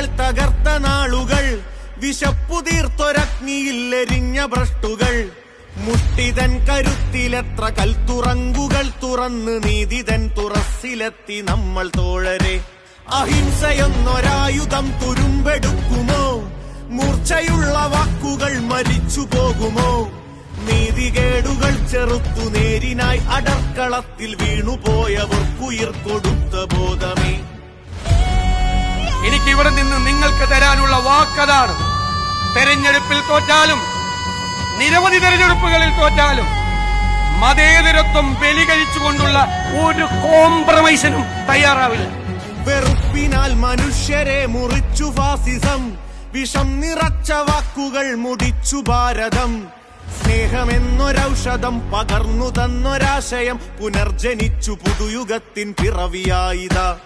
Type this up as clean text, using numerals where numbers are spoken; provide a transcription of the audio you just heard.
കെട്ടുകൾ തകർത്ത നാളുകൾ, വിശപ്പുതീർത്തൊരഗ്നിയിൽ എരിഞ്ഞ ഭ്രഷ്ടുകൾ, മുട്ടിതൻ കരുത്തിലെത്ര കൽത്തുറങ്കുകൾ തുറന്ന് നീതിതൻ തുറസ്സിലെത്തി നമ്മൾ തോഴരെ. അഹിംസയൊന്നൊരായുധം തുരുമ്പെടുക്കുമോ? മൂർച്ചയുള്ള വാക്കുകൾ മരിച്ചു പോകുമോ? നീതികേടുകൾ ചെറുത്തു നേരിനായി അടർക്കളത്തിൽ വീണുപോയവർക്കുയിർ കൊടുത്ത ബോധമേ. എനിക്കിവിടെ നിന്ന് നിങ്ങൾക്ക് തരാനുള്ള വാക്കതാണ്. തെരഞ്ഞെടുപ്പിൽ തോറ്റാലും നിരവധി തെരഞ്ഞെടുപ്പുകളിൽ തോറ്റാലും മതേതരത്വം ബലി കഴിച്ചുകൊണ്ടുള്ള ഒരു കോംപ്രമൈസിനും തയ്യാറാവില്ല. വെറുപ്പിനാൽ മനുഷ്യരെ മുറിച്ചു ഫാസിസം, വിഷം നിറച്ച വാക്കുകൾ മുടിച്ചു ഭാരതം. സ്നേഹമെന്നൊരൗഷധം പകർന്നു തന്നൊരാശയം പുനർജനിച്ചു പുതുയുഗത്തിൻ പിറവിയായിതാ.